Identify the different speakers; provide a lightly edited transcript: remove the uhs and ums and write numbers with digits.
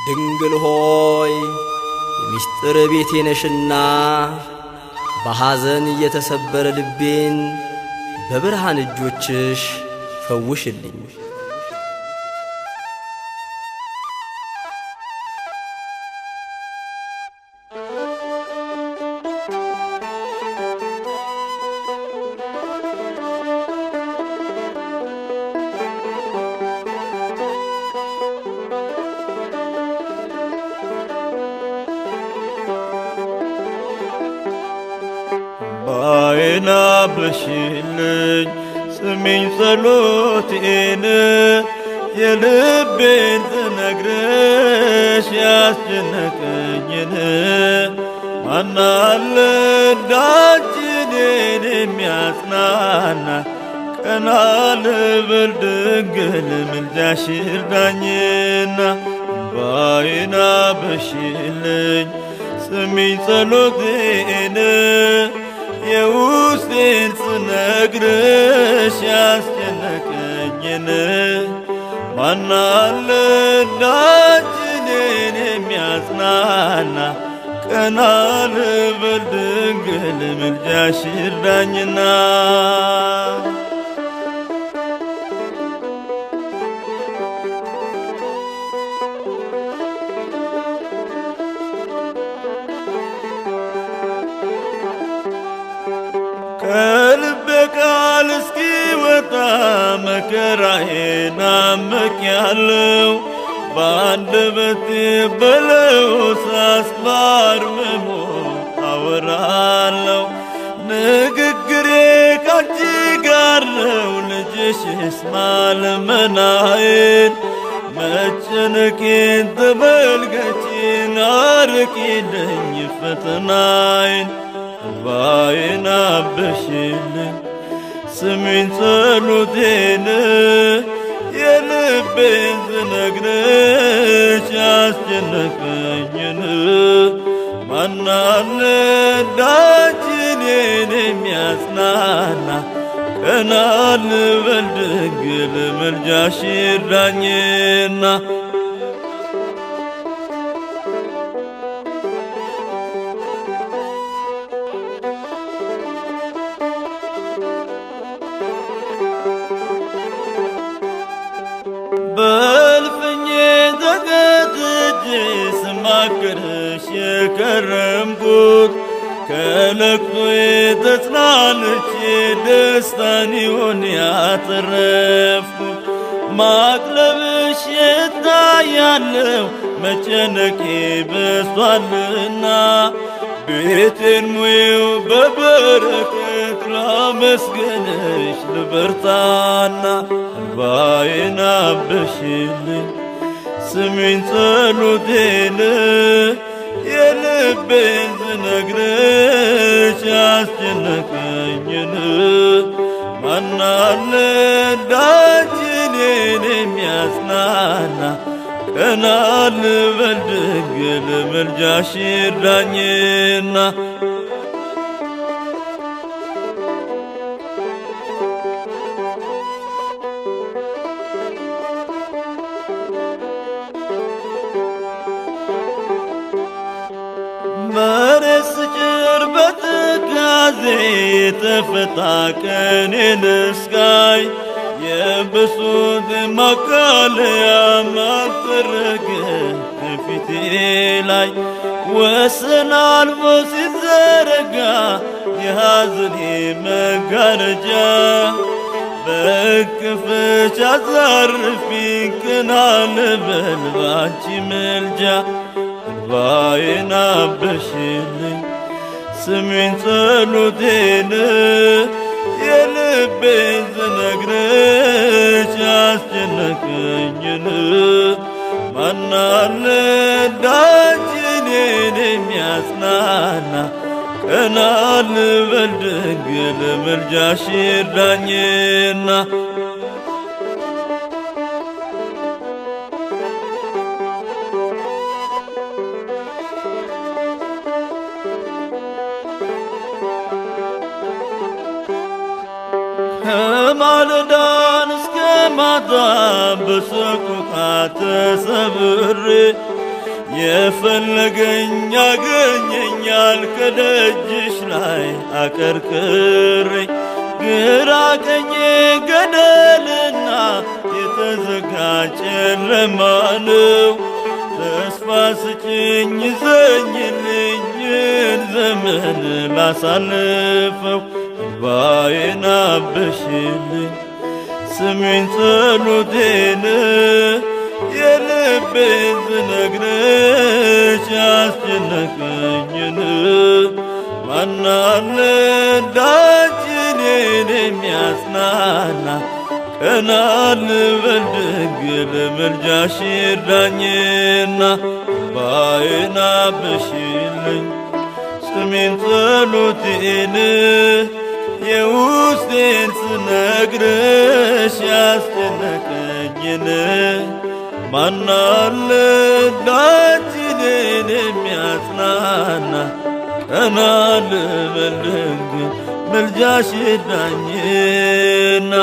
Speaker 1: ድንግል ሆይ የሚስጥር ቤቴ ነሽና በሐዘን የተሰበረ ልቤን በብርሃን እጆችሽ ፈውሽልኝ።
Speaker 2: ባይና በሽልኝ ስሚኝ ጸሎቴን የልቤን ትነግረሽ ያስጨነቀኝን ማናለ እንዳንቺ እኔን የሚያጽናና ቀና ልበል ድንግል ምልጃሽ ይርዳኝና ባይና በሽልኝ ስሚኝ ጸሎቴን የውስጤን ስነግርሽ ያስጨነቀኝን ማናለ እንዳንቺ እኔን የሚያጽናና ቀና ልበል ድንግል ምልጃሽ ይርዳኝና ከልቤ ቃል እስኪወጣ መከራዬን አምቄያለሁ በአንደበቴ በለው ሳስባርምሞ አወራለሁ ንግግሬ ካንቺ ጋር ነው ልጅሽ ይስማ ልመናዬን መጨነቄን ተመልከቺን አርቂልኝ ፈተናዬን ባይና በሽልኝ ስሚኝ ጸሎቴን የልቤን ስነግርሽ ያስጨነቀኝን ማናለ እንዳንቺ እኔን የሚያጽናና ቀና ልበል ድንግል ምልጃሽ ይርዳኝና በልፍኜ ተገትቼ ስማክርሽ የከረምኩት ከለቅሶዬ ተጽናንቼ ደስታን ይሆን ያተረፍኩት ማቅለብሽ እታያለሁ መጨነቄ በዝቷልና ቤቴን ሙዬው በበረከት ላመስግንሽ ልበርታና ባይና በሽልኝ ስሚኝ ጸሎቴን የልቤን ስነግርሽ ያስጨነቀኝን ማናለ እንዳንቺ እኔን የሚያጽናና ቀና ልበል ድንግል ምልጃሽ ይርዳኝና መሬት ስጭር በትካዜ የተፈታ ቀኔን እስካይ የብሶት ማቃለያ ማልጠረገ ከፊቴ ላይ ወሰን አልፎ ሲዘረጋ የሐዘኔ መጋረጃ በክፍሽ አሳርፊኝ ቀና ልበል ባንቺ ምልጃ ባይና በሽልኝ ስሚኝ ጸሎቴን የልቤን ስነግርሽ ያስጨነቀኝን ማናለ እንዳንቺ እኔን የሚያጽናና ቀና ልበል ድንግል ምልጃሽ ይርዳኝና ከማለዳን እስከ ማታ በሰቆቃ ተሰብሬ የፈለገኝ ያገኘኛል ከደጅሽ ላይ አቀርቅሬ ግራ ቀኜ ገደልና የተዘጋ ጨለማ ነው። ተስፋ ስጭኝ ዘኝልኝን ዘመን ላሳልፈው እንባዬን አብሽልኝ ስሚኝ ጸሎቴን የልቤን ስነግርሽ ያስጨነቀኝን ማን አለ እንዳንቺ እኔን የሚያጽናና ቀና ልበል ድንግል ምልጃሽ ይርዳኝና እንባዬን አብሽልኝ ስሚኝ ጸሎቴን የውስጤን ስነግርሽ ያስጨነቀኝን ማን አለ እንዳንቺ እኔን የሚያጽናና ቀና ልበል ድንግል ምልጃሽ ይርዳኝና